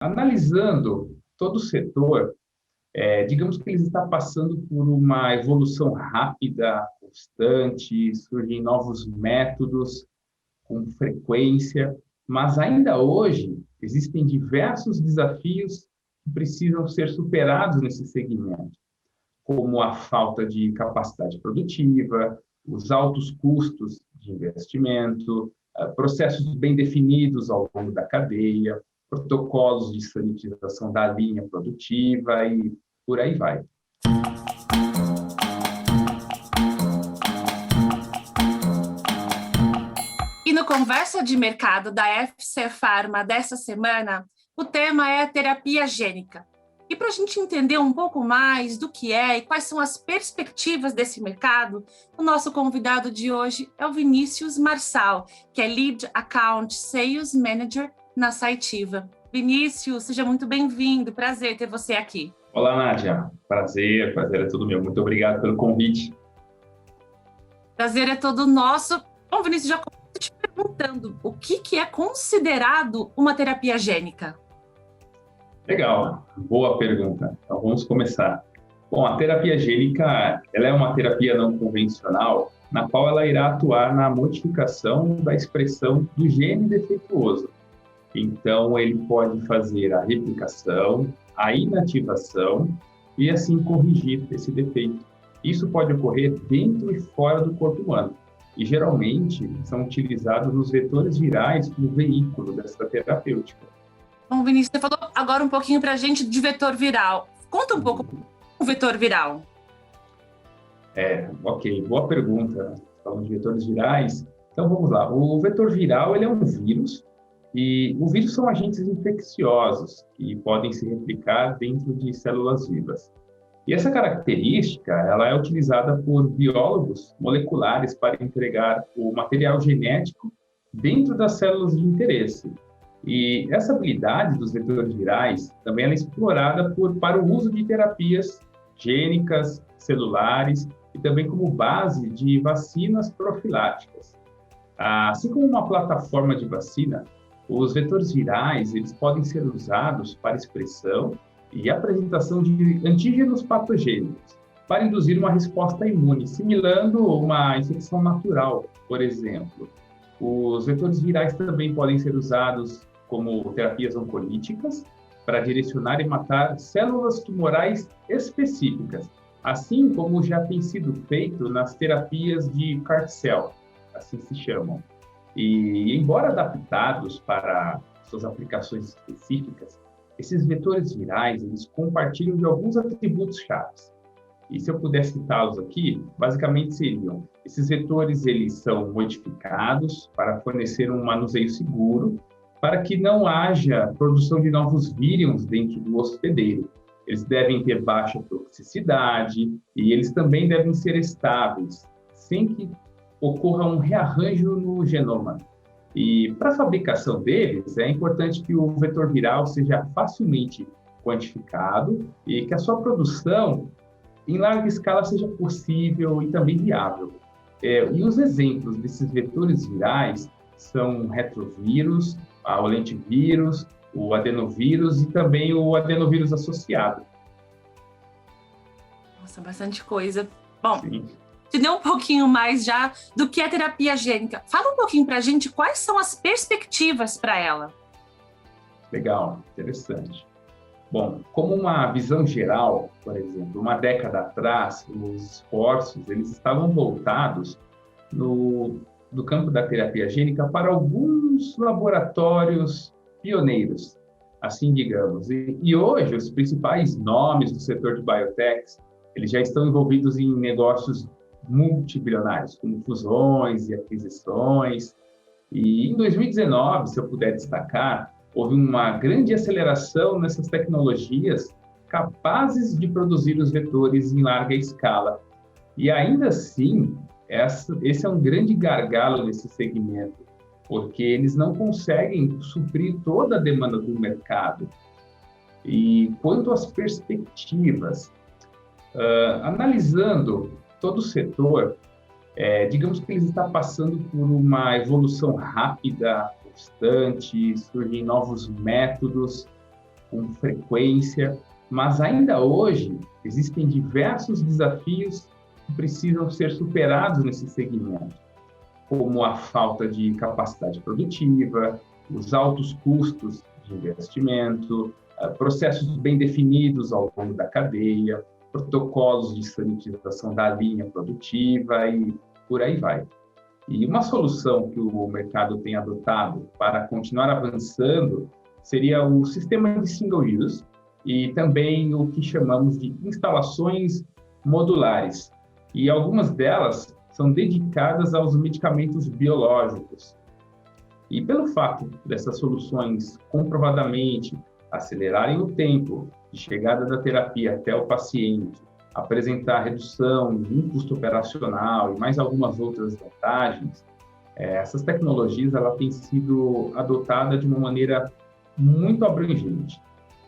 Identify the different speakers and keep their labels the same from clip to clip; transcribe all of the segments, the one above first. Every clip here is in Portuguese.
Speaker 1: Analisando todo o setor, digamos que ele está passando por uma evolução rápida, constante, surgem novos métodos com frequência, mas ainda hoje existem diversos desafios que precisam ser superados nesse segmento, como a falta de capacidade produtiva, os altos custos de investimento, processos bem definidos ao longo da cadeia, protocolos de sanitização da linha produtiva e por aí vai.
Speaker 2: E no Conversa de Mercado da FC Pharma dessa semana, o tema é terapia gênica. E para a gente entender um pouco mais do que é e quais são as perspectivas desse mercado, o nosso convidado de hoje é o Vinícius Marçal, que é Lead Account Sales Manager na Saitiva. Vinícius, seja muito bem-vindo, prazer ter você aqui.
Speaker 1: Olá, Nádia, prazer é todo meu. Muito obrigado pelo convite.
Speaker 2: Prazer é todo nosso. Bom, Vinícius, já começo te perguntando, o que é considerado uma terapia gênica?
Speaker 1: Legal, boa pergunta. Então, vamos começar. Bom, a terapia gênica, ela é uma terapia não convencional, na qual ela irá atuar na modificação da expressão do gene defeituoso. Então, ele pode fazer a replicação, a inativação e, assim, corrigir esse defeito. Isso pode ocorrer dentro e fora do corpo humano. E, geralmente, são utilizados os vetores virais como veículo dessa terapêutica.
Speaker 2: Bom, Vinícius, você falou agora um pouquinho para a gente de vetor viral. Conta um pouco o vetor viral.
Speaker 1: Ok, boa pergunta. Falando de vetores virais, então vamos lá. O vetor viral ele é um vírus, e os vírus são agentes infecciosos que podem se replicar dentro de células vivas. E essa característica ela é utilizada por biólogos moleculares para entregar o material genético dentro das células de interesse. E essa habilidade dos vetores virais também é explorada para o uso de terapias gênicas, celulares e também como base de vacinas profiláticas. Assim como uma plataforma de vacina, os vetores virais eles podem ser usados para expressão e apresentação de antígenos patogênicos, para induzir uma resposta imune, simulando uma infecção natural, por exemplo. Os vetores virais também podem ser usados como terapias oncolíticas para direcionar e matar células tumorais específicas, assim como já tem sido feito nas terapias de CAR T-cell, assim se chamam. E, embora adaptados para suas aplicações específicas, esses vetores virais eles compartilham de alguns atributos chaves. E se eu pudesse citá-los aqui, basicamente seriam: esses vetores eles são modificados para fornecer um manuseio seguro, para que não haja produção de novos vírions dentro do hospedeiro. Eles devem ter baixa toxicidade e eles também devem ser estáveis, sem que ocorra um rearranjo no genoma. E para a fabricação deles, é importante que o vetor viral seja facilmente quantificado e que a sua produção em larga escala seja possível e também viável. E os exemplos desses vetores virais são o retrovírus, o lentivírus, o adenovírus e também o adenovírus associado.
Speaker 2: Nossa, bastante coisa. Bom,
Speaker 1: Sim.
Speaker 2: Te deu um pouquinho mais já do que é terapia gênica. Fala um pouquinho para a gente quais são as perspectivas para ela.
Speaker 1: Legal, interessante. Bom, como uma visão geral, por exemplo, uma década atrás, os esforços eles estavam voltados no campo da terapia gênica para alguns laboratórios pioneiros, assim digamos. E hoje, os principais nomes do setor de biotechs, eles já estão envolvidos em negócios multibilionários, como fusões e aquisições. E em 2019, se eu puder destacar, houve uma grande aceleração nessas tecnologias capazes de produzir os vetores em larga escala. E ainda assim, esse é um grande gargalo nesse segmento, porque eles não conseguem suprir toda a demanda do mercado. E quanto às perspectivas, analisando todo o setor, digamos que ele está passando por uma evolução rápida, constante, surgem novos métodos com frequência, mas ainda hoje existem diversos desafios que precisam ser superados nesse segmento, como a falta de capacidade produtiva, os altos custos de investimento, processos bem definidos ao longo da cadeia, protocolos de sanitização da linha produtiva e por aí vai. E uma solução que o mercado tem adotado para continuar avançando seria o sistema de single use e também o que chamamos de instalações modulares. E algumas delas são dedicadas aos medicamentos biológicos. E pelo fato dessas soluções comprovadamente acelerarem o tempo de chegada da terapia até o paciente, apresentar redução em custo operacional e mais algumas outras vantagens, essas tecnologias ela têm sido adotadas de uma maneira muito abrangente.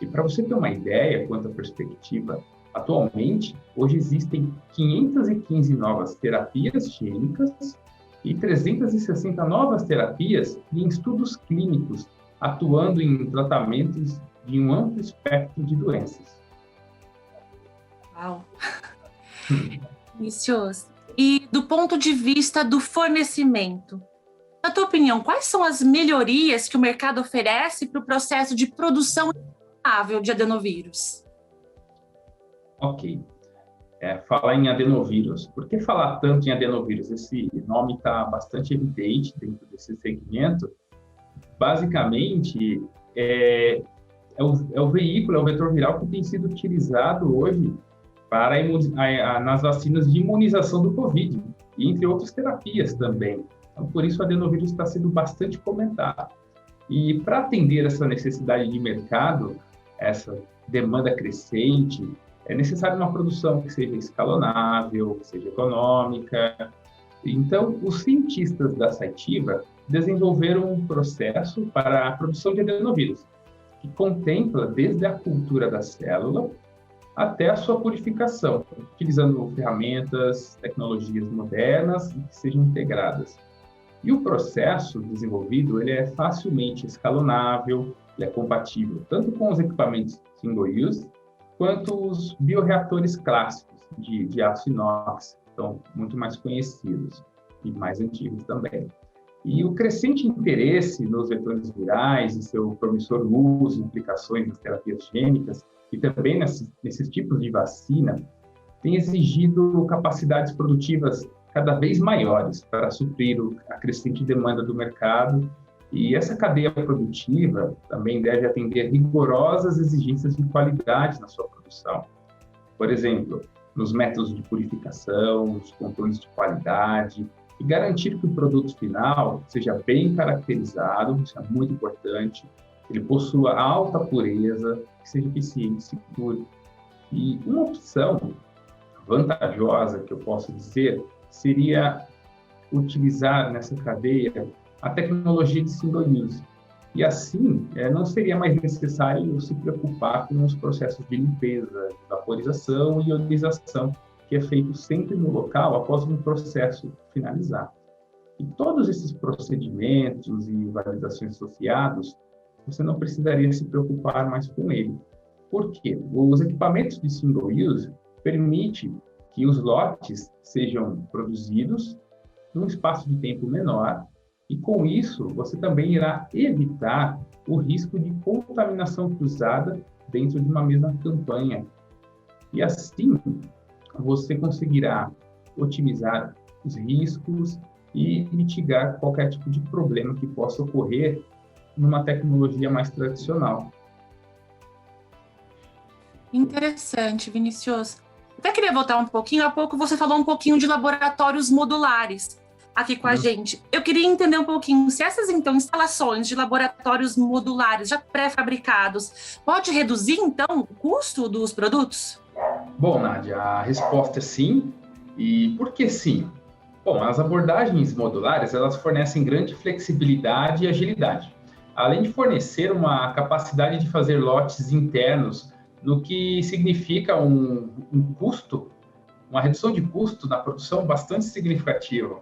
Speaker 1: E para você ter uma ideia quanto à perspectiva, atualmente, hoje existem 515 novas terapias gênicas e 360 novas terapias em estudos clínicos, atuando em tratamentos de um amplo espectro de doenças.
Speaker 2: Uau! Vinícius, e do ponto de vista do fornecimento, na tua opinião, quais são as melhorias que o mercado oferece para o processo de produção estável de adenovírus?
Speaker 1: Ok. Falar em adenovírus. Por que falar tanto em adenovírus? Esse nome está bastante evidente dentro desse segmento. Basicamente, é o veículo, é o vetor viral que tem sido utilizado hoje nas vacinas de imunização do Covid, e entre outras terapias também. Então, por isso, o adenovírus está sendo bastante comentado. E para atender essa necessidade de mercado, essa demanda crescente, é necessário uma produção que seja escalonável, que seja econômica. Então, os cientistas da Cytiva desenvolveram um processo para a produção de adenovírus, que contempla desde a cultura da célula até a sua purificação, utilizando ferramentas, tecnologias modernas e que sejam integradas. E o processo desenvolvido ele é facilmente escalonável, ele é compatível tanto com os equipamentos single-use, quanto os bioreatores clássicos de aço inox, que são muito mais conhecidos e mais antigos também. E o crescente interesse nos vetores virais e seu promissor uso e implicações nas terapias gênicas e também nesses tipos de vacina tem exigido capacidades produtivas cada vez maiores para suprir a crescente demanda do mercado. E essa cadeia produtiva também deve atender rigorosas exigências de qualidade na sua produção. Por exemplo, nos métodos de purificação, nos controles de qualidade, e garantir que o produto final seja bem caracterizado, isso é muito importante, ele possua alta pureza, que seja eficiente e seguro. E uma opção vantajosa, que eu posso dizer, seria utilizar nessa cadeia a tecnologia de single use. E assim, não seria mais necessário se preocupar com os processos de limpeza, de vaporização e ionização, que é feito sempre no local após um processo finalizar. E todos esses procedimentos e validações associados, você não precisaria se preocupar mais com ele. Por quê? Os equipamentos de single use permitem que os lotes sejam produzidos num espaço de tempo menor, e com isso você também irá evitar o risco de contaminação cruzada dentro de uma mesma campanha. E assim, você conseguirá otimizar os riscos e mitigar qualquer tipo de problema que possa ocorrer numa tecnologia mais tradicional.
Speaker 2: Interessante, Vinícius. Até queria voltar um pouquinho. Há pouco você falou um pouquinho de laboratórios modulares aqui com a gente. Eu queria entender um pouquinho se essas, então, instalações de laboratórios modulares já pré-fabricados pode reduzir, então, o custo dos produtos?
Speaker 1: Bom, Nádia, a resposta é sim. E por que sim? Bom, as abordagens modulares, elas fornecem grande flexibilidade e agilidade, além de fornecer uma capacidade de fazer lotes internos, no que significa um custo, uma redução de custo na produção bastante significativa.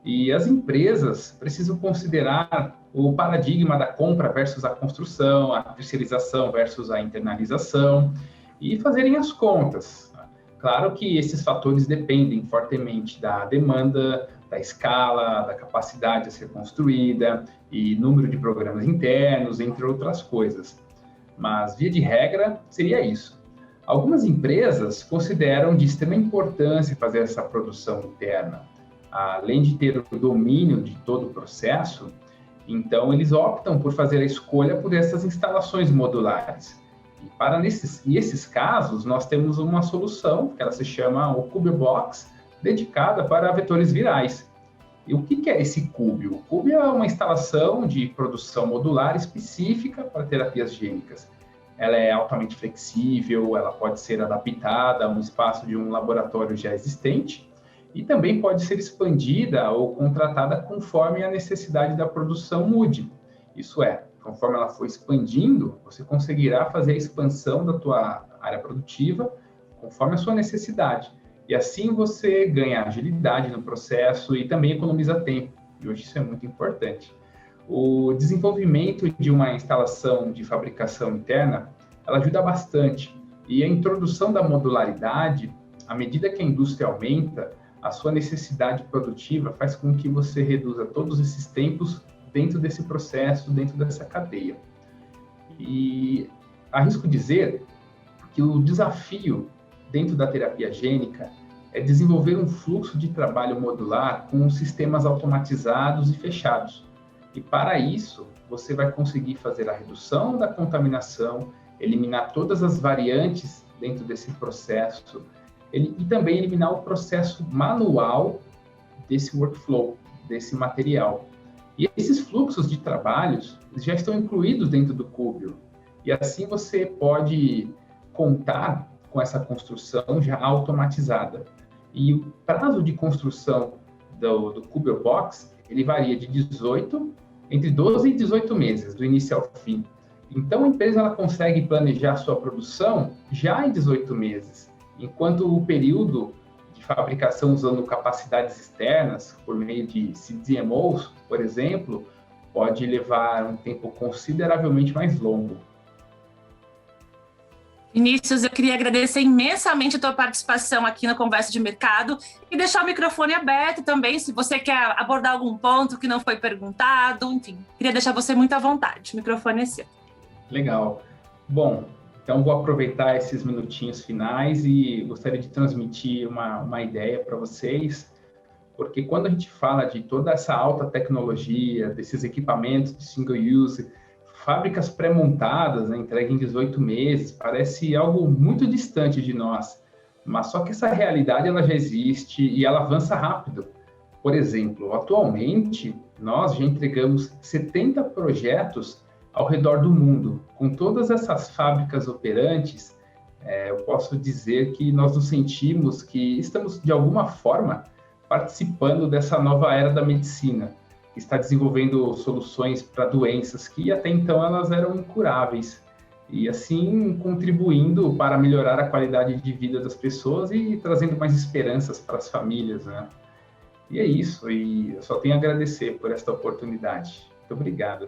Speaker 1: E as empresas precisam considerar o paradigma da compra versus a construção, a terceirização versus a internalização e fazerem as contas. Claro que esses fatores dependem fortemente da demanda, da escala, da capacidade a ser construída e número de programas internos, entre outras coisas. Mas, via de regra, seria isso. Algumas empresas consideram de extrema importância fazer essa produção interna. Além de ter o domínio de todo o processo, então eles optam por fazer a escolha por essas instalações modulares. E esses casos, nós temos uma solução, que ela se chama o Cubio Box, dedicada para vetores virais. E o que é esse Cubio? O Cubio é uma instalação de produção modular específica para terapias gênicas. Ela é altamente flexível, ela pode ser adaptada a um espaço de um laboratório já existente e também pode ser expandida ou contratada conforme a necessidade da produção mude. Isso é, conforme ela for expandindo, você conseguirá fazer a expansão da tua área produtiva conforme a sua necessidade. E assim você ganha agilidade no processo e também economiza tempo. E hoje isso é muito importante. O desenvolvimento de uma instalação de fabricação interna, ela ajuda bastante. E a introdução da modularidade, à medida que a indústria aumenta, a sua necessidade produtiva faz com que você reduza todos esses tempos dentro desse processo, dentro dessa cadeia. E arrisco dizer que o desafio dentro da terapia gênica é desenvolver um fluxo de trabalho modular com sistemas automatizados e fechados. E para isso, você vai conseguir fazer a redução da contaminação, eliminar todas as variantes dentro desse processo e também eliminar o processo manual desse workflow, desse material. E esses fluxos de trabalhos já estão incluídos dentro do Cubio. E assim você pode contar com essa construção já automatizada. E o prazo de construção do Cubio Box, ele varia de entre 12 e 18 meses, do início ao fim. Então, a empresa ela consegue planejar sua produção já em 18 meses, enquanto o período de fabricação usando capacidades externas, por meio de CDMOs, por exemplo, pode levar um tempo consideravelmente mais longo.
Speaker 2: Vinícius, eu queria agradecer imensamente a tua participação aqui no Conversa de Mercado e deixar o microfone aberto também, se você quer abordar algum ponto que não foi perguntado, enfim, queria deixar você muito à vontade. O microfone é seu.
Speaker 1: Legal. Bom, então vou aproveitar esses minutinhos finais e gostaria de transmitir uma ideia para vocês, porque quando a gente fala de toda essa alta tecnologia, desses equipamentos de single use, fábricas pré-montadas, né, entregue em 18 meses, parece algo muito distante de nós, mas só que essa realidade ela já existe e ela avança rápido. Por exemplo, atualmente, nós já entregamos 70 projetos ao redor do mundo. Com todas essas fábricas operantes, eu posso dizer que nós nos sentimos que estamos, de alguma forma, participando dessa nova era da medicina, que está desenvolvendo soluções para doenças que até então elas eram incuráveis, e assim contribuindo para melhorar a qualidade de vida das pessoas e trazendo mais esperanças para as famílias, né? E é isso, e eu só tenho a agradecer por esta oportunidade. Muito obrigado.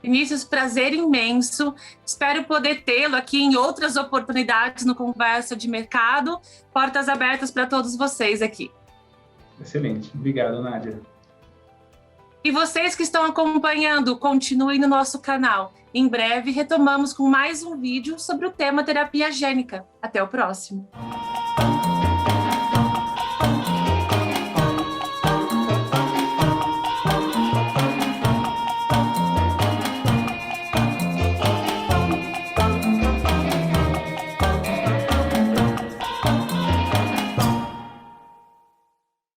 Speaker 2: Vinícius, prazer imenso. Espero poder tê-lo aqui em outras oportunidades no Conversa de Mercado. Portas abertas para todos vocês aqui.
Speaker 1: Excelente. Obrigado, Nádia.
Speaker 2: E vocês que estão acompanhando, continuem no nosso canal. Em breve, retomamos com mais um vídeo sobre o tema terapia gênica. Até o próximo.